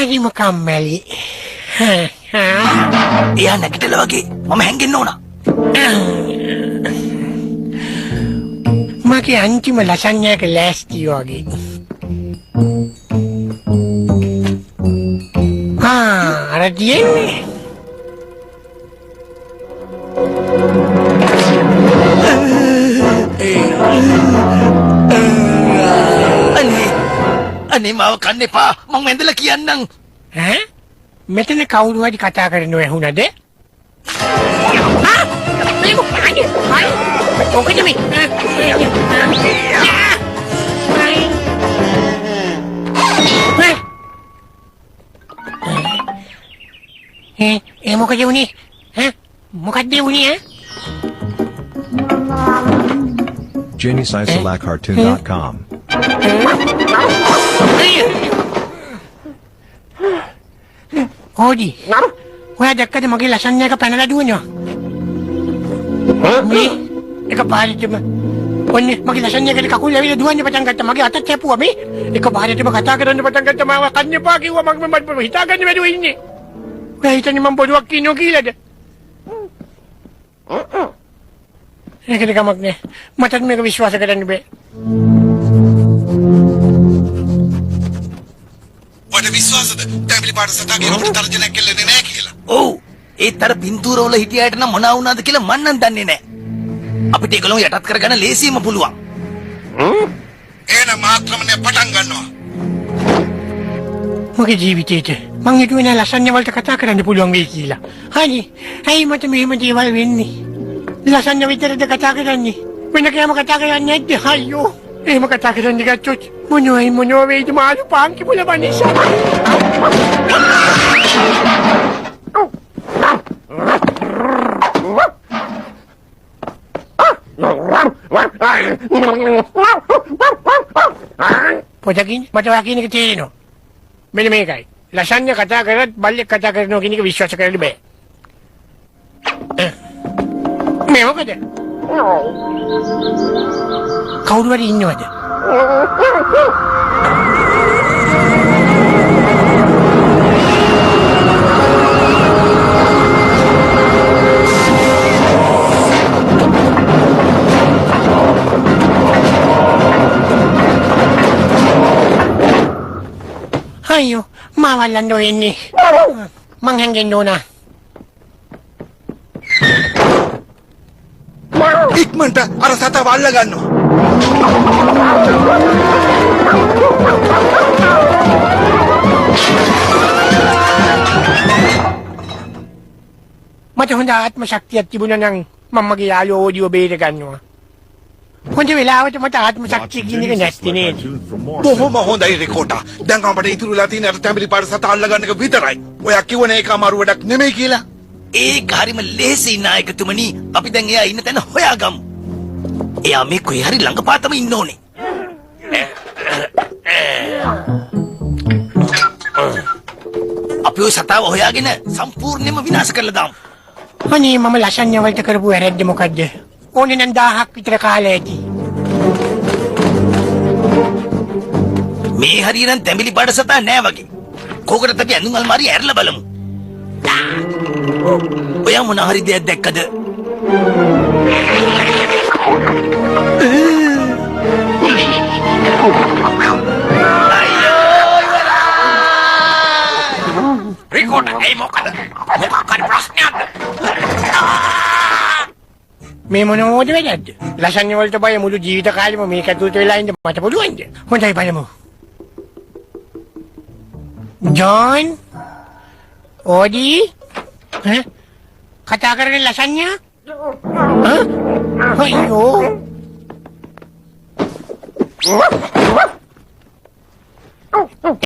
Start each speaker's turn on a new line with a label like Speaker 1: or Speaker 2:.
Speaker 1: හරිම කම්මැලි.
Speaker 2: එයා නැගිටලා වගේ මම හැංගෙන්න ඕන.
Speaker 1: මගේ අන්තිම ලසඤ්ඤයක ලෑස්ති වගේ. අර දින්නේ.
Speaker 2: අනේ මාව කන්න එපා. මං වැඳලා කියන්නම්.
Speaker 1: ඈ? මෙතන කවුරු හරි කතා කරනව ඇහුණද? ඔකද මේ? මොකද වුනේ? මොකක්ද වුනේ?
Speaker 3: JennySisalakCartoon.com
Speaker 1: හොදි. ඔයා දැක්කද මගේ ලසඤ්ඤයක පැනලා දුවනවා? මේ එක පාරටම ඔන්නේ මගේ ලසඤ්ඤයකට කකුල් ඇවිල්ලා දුවන්න පටන් ගත්තා. මගේ අතත් කැපුවා මේ. එක පාරටම කතා කරන්න පටන් ගත්තා. මාව කන්න එපා කිව්වා. මම හිතාගන්න බැරුව ඉන්නේ. ඔයා හිතන්නේ මම බොරුවක් කියනවා කියලාද? ඒකද කමක් නෑ. මටත් මේක විශ්වාස කරන්න බෑ.
Speaker 4: ඔයාට විශ්වාසද? ටැබ්ලි පාට සතාගේ අපිට තර්ජනයක් කෙල්ලන්නේ නැහැ කියලා.
Speaker 2: ඔව්. ඒතර පින්තූර වල හිටියාට නම් මොනවා වුණාද කියලා මන් නම් දන්නේ නැහැ. අපිට ඒගොල්ලෝ යටත් කරගන්න ලේසියෙම පුළුවන්.
Speaker 4: එහෙනම් ආක්‍රමණය පටන් ගන්නවා.
Speaker 1: මගේ ජීවිතේට මං හිතුවේ නෑ ලසඤ්ඤ වලට කතා කරන්න පුළුවන් වෙයි කියලා. හරි. ඇයි මට මෙහෙම දේවල් වෙන්නේ? ලසඤ්ඤ විතරද කතා කරන්නේ? වෙන කෑම කතා කරන්නේ නැද්ද? අයියෝ. එහෙම කතා කරන්න ගත්තොත් මොනවා වේද මාළු පාන්කි පුලවන්නේ. පොඩකින් මට වාකින එක තේරෙනවා. මෙන්න මේකයි. ලසඤ්ඤ කතා කරත් බල්ලෙක් කතා කරනවා කියන එක විශ්වාස කරන්න බෑ. මේ මොකද? කවුරු හරි ඉන්නවද? අයියෝ මාවල්ලන්න වෙන්නේ. මං හැංගෙන්න ඕන.
Speaker 4: ඉක්මනට අර සතාව අල්ල ගන්නවා.
Speaker 1: මට හොඳ ආත්ම ශක්තියක් තිබුණා නම් මම මගේ යාළුවෝ ඕඩියෝ බේර ගන්නවා. හොඳ වෙලාවට මට ආත්ම ශක්තිය කියන එක නැති නේද?
Speaker 4: බොහොම හොඳයි රෙකෝටා. දැන් අපිට ඉතුරු වෙලා තියෙන අර ටැබ්ලි පාට සතා අල්ල ගන්න එක විතරයි. ඔයා කිව්වනේ ඒක අමාරු වැඩක් නෙමෙයි කියලා.
Speaker 2: ඒක හරිම ලේසි නායකතුමනි. අපි දැන් එයා ඉන්න තැන හොයාගමු. එයා මේ කොයි හරි ළඟපාතම ඉන්න ඕනේ. අපි ඔය සතාව හොයාගෙන සම්පූර්ණයෙන්ම විනාශ කරලා දාමු.
Speaker 1: අනේ මම ලසඤ්ඤ වලට කරපු වැරද්ද මොකද්ද? ඕනේ නම් 1000ක් විතර කාලය ඇති.
Speaker 2: මේ හරියනම් තැඹිලි පාට සතා නෑ වගේ. කෝකටද අපි ඇඳුම් අල්මාරිය ඇරලා බලමු. ඔයා මොන හරි දෙයක් දැක්කද?
Speaker 1: රිකෝඩ් ඒ මොකද? මොකක්ද ප්‍රශ්නයක්ද? මේ මොනවද වෙන්නේ? ලසඤ්ඤ වලට බය මුළු ජීවිත කාලෙම මේක ඇතුළත වෙලා ඉන්න මට පුළුවන්ද? හොඳයි බලමු. ජෝන් ඕඩි කතා කරගෙන ලසඤ්ඤ? අයියෝ.